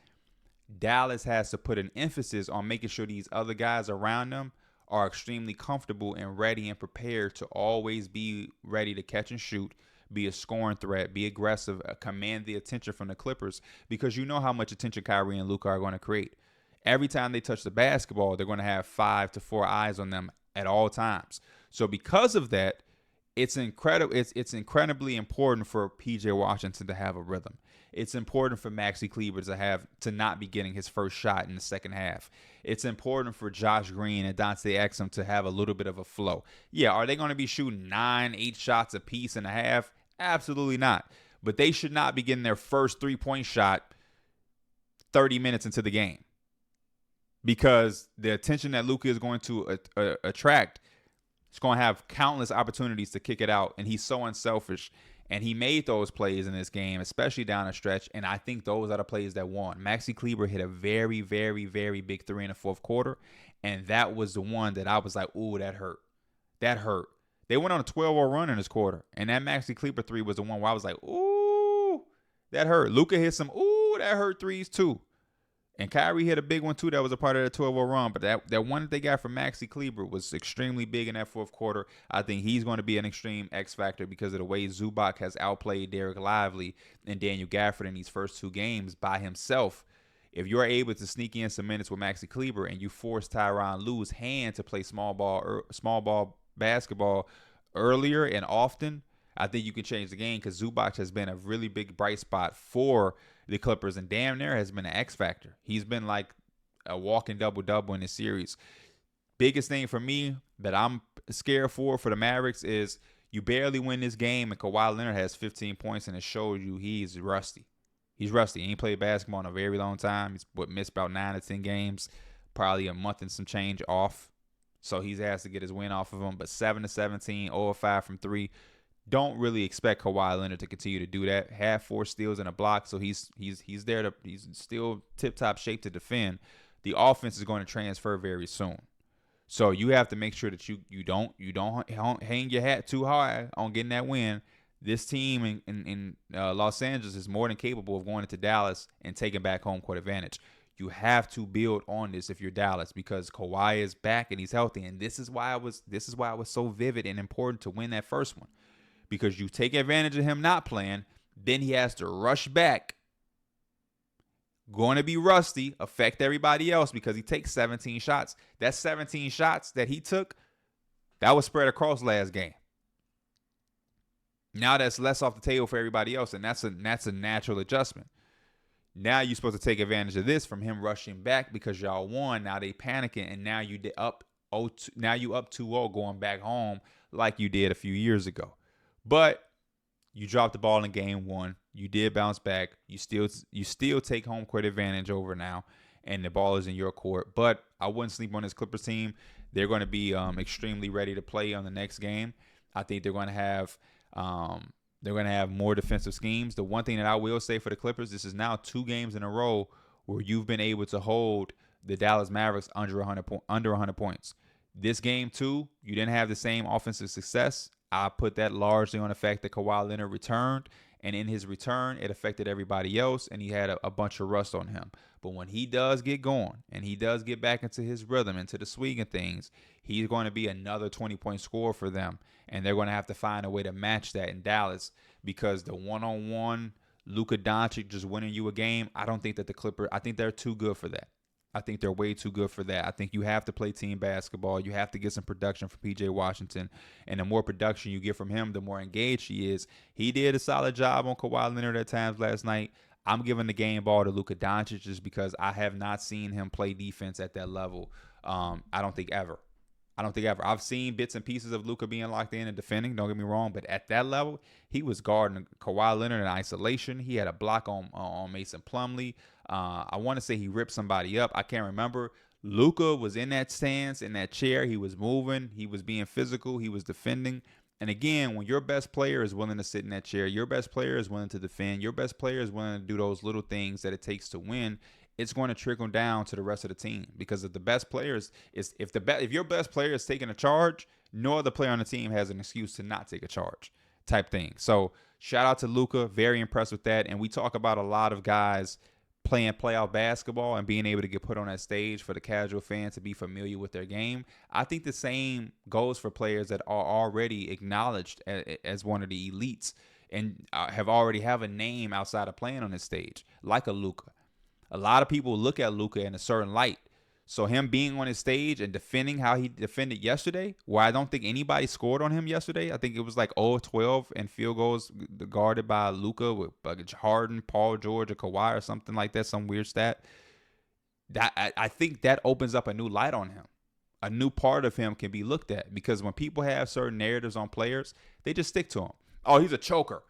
Dallas has to put an emphasis on making sure these other guys around them are extremely comfortable and ready and prepared to always be ready to catch and shoot, be a scoring threat, be aggressive, command the attention from the Clippers, because you know how much attention Kyrie and Luka are going to create. Every time they touch the basketball, they're going to have 5 to 4 eyes on them at all times. So because of that, it's incredible. It's incredibly important for PJ Washington to have a rhythm. It's important for Maxi Kleber to not be getting his first shot in the second half. It's important for Josh Green and Dante Exum to have a little bit of a flow. Yeah, are they going to be shooting 9, 8 shots a piece in a half? Absolutely not. But they should not be getting their first 3-point shot 30 minutes into the game, because the attention that Luka is going to attract, it's going to have countless opportunities to kick it out, and he's so unselfish. And he made those plays in this game, especially down a stretch, and I think those are the plays that won. Maxi Kleber hit a very, very, very big 3 in the fourth quarter, and that was the one that I was like, ooh, that hurt. That hurt. They went on a 12-0 run in this quarter, and that Maxi Kleber 3 was the one where I was like, ooh, that hurt. Luka hit some, ooh, that hurt threes too. And Kyrie hit a big one, too, that was a part of the 12-0 run. But that one that they got from Maxi Kleber was extremely big in that fourth quarter. I think he's going to be an extreme X factor because of the way Zubac has outplayed Derek Lively and Daniel Gafford in these first 2 games by himself. If you're able to sneak in some minutes with Maxi Kleber and you force Tyronn Lue's hand to play small ball basketball earlier and often, I think you can change the game, because Zubac has been a really big bright spot for the Clippers and damn near has been an X factor. He's been like a walking double-double in this series. Biggest thing for me that I'm scared for the Mavericks is you barely win this game and Kawhi Leonard has 15 points and it shows you he's rusty. He's rusty. He ain't played basketball in a very long time. He's missed about 9 to 10 games, probably a month and some change off. So he has to get his win off of him. But 7 to 17, 0 of 5 from 3. Don't really expect Kawhi Leonard to continue to do that. Had 4 steals and a block, so he's there he's still tip-top shape to defend. The offense is going to transfer very soon. So you have to make sure that you don't hang your hat too high on getting that win. This team in Los Angeles is more than capable of going into Dallas and taking back home court advantage. You have to build on this if you're Dallas, because Kawhi is back and he's healthy, and this is why it was so vivid and important to win that first one. Because you take advantage of him not playing, then he has to rush back. Going to be rusty, affect everybody else because he takes 17 shots. That's 17 shots that he took, that was spread across last game. Now that's less off the table for everybody else, and that's a natural adjustment. Now you're supposed to take advantage of this from him rushing back because y'all won. Now they panicking, and now you up 2-0 going back home like you did a few years ago. But you dropped the ball in game 1. You did bounce back. You still take home court advantage over now, and the ball is in your court. But I wouldn't sleep on this Clippers team. They're going to be extremely ready to play on the next game. I think they're going to have more defensive schemes. The one thing that I will say for the Clippers, this is now 2 games in a row where you've been able to hold the Dallas Mavericks under 100 points. This game 2, you didn't have the same offensive success. I put that largely on the fact that Kawhi Leonard returned And in his return, it affected everybody else, and he had a bunch of rust on him. But when he does get going and he does get back into his rhythm, into the swing of things, he's going to be another 20-point scorer for them. And they're going to have to find a way to match that in Dallas, because the one-on-one Luka Doncic just winning you a game, I don't think that the Clippers, I think they're too good for that. I think they're way too good for that. I think you have to play team basketball. You have to get some production from PJ Washington. And the more production you get from him, the more engaged he is. He did a solid job on Kawhi Leonard at times last night. I'm giving the game ball to Luka Doncic just because I have not seen him play defense at that level. I don't think ever. I've seen bits and pieces of Luka being locked in and defending, don't get me wrong, but at that level, he was guarding Kawhi Leonard in isolation. He had a block on Mason Plumlee. I want to say he ripped somebody up. I can't remember. Luka was in that stance, in that chair. He was moving. He was being physical. He was defending. And again, when your best player is willing to sit in that chair, your best player is willing to defend, your best player is willing to do those little things that it takes to win, it's going to trickle down to the rest of the team. Because if the best players is if your best player is taking a charge, no other player on the team has an excuse to not take a charge, type thing. So shout out to Luka, very impressed with that. And we talk about a lot of guys playing playoff basketball and being able to get put on that stage for the casual fan to be familiar with their game. I think the same goes for players that are already acknowledged as one of the elites and have a name outside of playing on this stage, like a Luka. A lot of people look at Luka in a certain light. So him being on his stage and defending how he defended yesterday, where I don't think anybody scored on him yesterday. I think it was like 0-12 and field goals guarded by Luka with Harden, Paul George, or Kawhi or something like that, some weird stat. That I think that opens up a new light on him. A new part of him can be looked at, because when people have certain narratives on players, they just stick to him. Oh, he's a choker.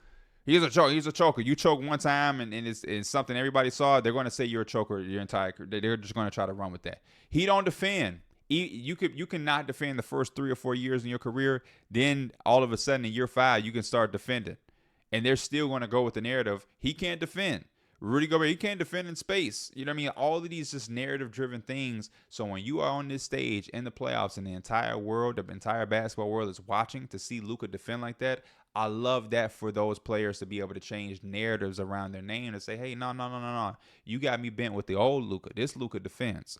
He's a choker. You choke one time and it's something everybody saw. They're going to say you're a choker your entire career. They're just going to try to run with that. He don't defend. You cannot defend the first 3 or 4 years in your career. Then all of a sudden in year 5, you can start defending. And they're still going to go with the narrative. He can't defend. Rudy Gobert, he can't defend in space. You know what I mean? All of these just narrative-driven things. So when you are on this stage in the playoffs and the entire world, the entire basketball world is watching to see Luka defend like that, I love that for those players to be able to change narratives around their name to say, hey, no. You got me bent with the old Luka. This Luka defends.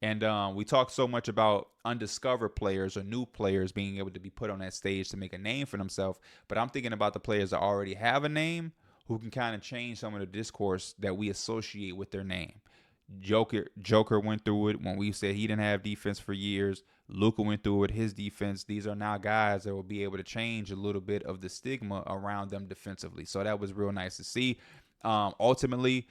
And we talk so much about undiscovered players or new players being able to be put on that stage to make a name for themselves. But I'm thinking about the players that already have a name who can kind of change some of the discourse that we associate with their name. Joker went through it when we said he didn't have defense for years. Luka went through it, his defense. These are now guys that will be able to change a little bit of the stigma around them defensively. So that was real nice to see. Ultimately,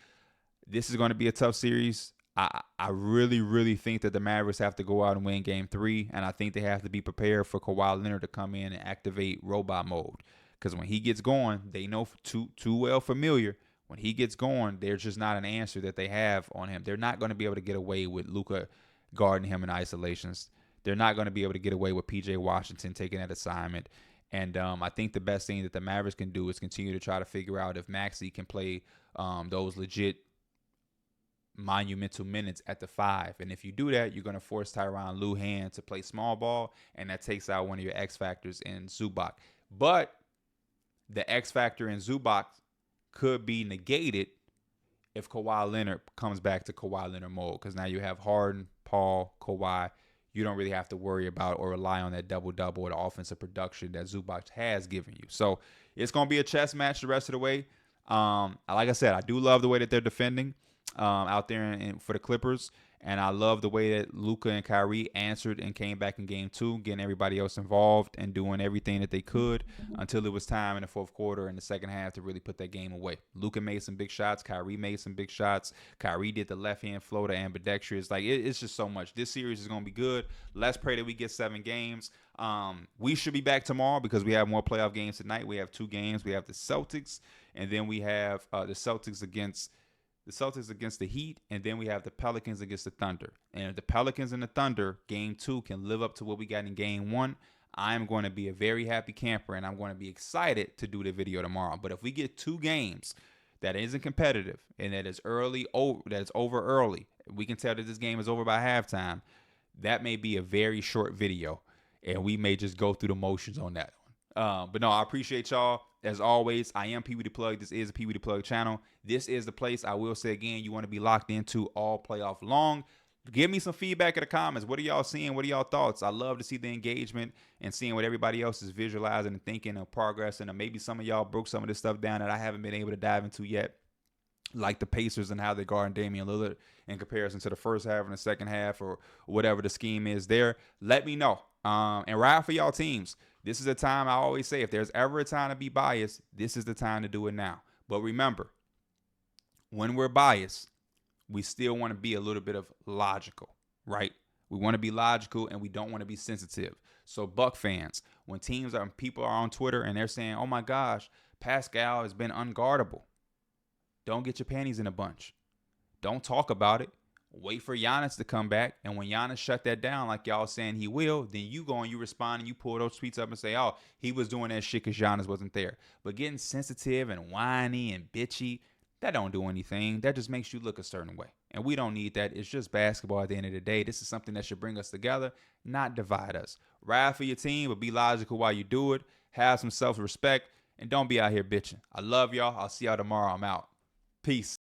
this is going to be a tough series. I really, really think that the Mavericks have to go out and win Game 3, and I think they have to be prepared for Kawhi Leonard to come in and activate robot mode. Because when he gets going, they know too well familiar. When he gets going, there's just not an answer that they have on him. They're not going to be able to get away with Luka guarding him in isolations. They're not going to be able to get away with PJ Washington taking that assignment. And I think the best thing that the Mavericks can do is continue to try to figure out if Maxey can play those legit monumental minutes at the 5. And if you do that, you're going to force Tyronn Lue to play small ball, and that takes out one of your X factors in Zubac. But the X factor in Zubac could be negated if Kawhi Leonard comes back to Kawhi Leonard mode, because now you have Harden, Paul, Kawhi. You don't really have to worry about or rely on that double-double or the offensive production that Zubac has given you. So it's going to be a chess match the rest of the way. Like I said, I do love the way that they're defending out there for the Clippers. And I love the way that Luka and Kyrie answered and came back in Game 2, getting everybody else involved and doing everything that they could until it was time in the fourth quarter and the second half to really put that game away. Luka made some big shots. Kyrie made some big shots. Kyrie did the left-hand floater ambidextrous. Like, it's just so much. This series is going to be good. Let's pray that we get 7 games. We should be back tomorrow because we have more playoff games tonight. We have 2 games. We have the Celtics, and then we have the Celtics against the Heat, and then we have the Pelicans against the Thunder. And if the Pelicans and the Thunder, Game 2, can live up to what we got in Game 1, I'm going to be a very happy camper, and I'm going to be excited to do the video tomorrow. But if we get 2 games that isn't competitive and that is over early, we can tell that this game is over by halftime, that may be a very short video, and we may just go through the motions on that one. But no, I appreciate y'all. As always, I am Pee Wee the Plug. This is a Pee Wee the Plug channel. This is the place, I will say again, you want to be locked into all playoff long. Give me some feedback in the comments. What are y'all seeing? What are y'all thoughts? I love to see the engagement and seeing what everybody else is visualizing and thinking and progressing. And maybe some of y'all broke some of this stuff down that I haven't been able to dive into yet, like the Pacers and how they guard Damian Lillard in comparison to the first half and the second half, or whatever the scheme is there. Let me know. And ride for y'all teams. This is a time, I always say, if there's ever a time to be biased, this is the time to do it now. But remember, when we're biased, we still want to be a little bit of logical, right? We want to be logical and we don't want to be sensitive. So Buck fans, when people are on Twitter and they're saying, oh my gosh, Pascal has been unguardable, don't get your panties in a bunch. Don't talk about it. Wait for Giannis to come back. And when Giannis shut that down like y'all saying he will, then you go and you respond and you pull those tweets up and say, oh, he was doing that shit because Giannis wasn't there. But getting sensitive and whiny and bitchy, that don't do anything. That just makes you look a certain way. And we don't need that. It's just basketball at the end of the day. This is something that should bring us together, not divide us. Ride for your team, but be logical while you do it. Have some self-respect, and don't be out here bitching. I love y'all. I'll see y'all tomorrow. I'm out. Peace.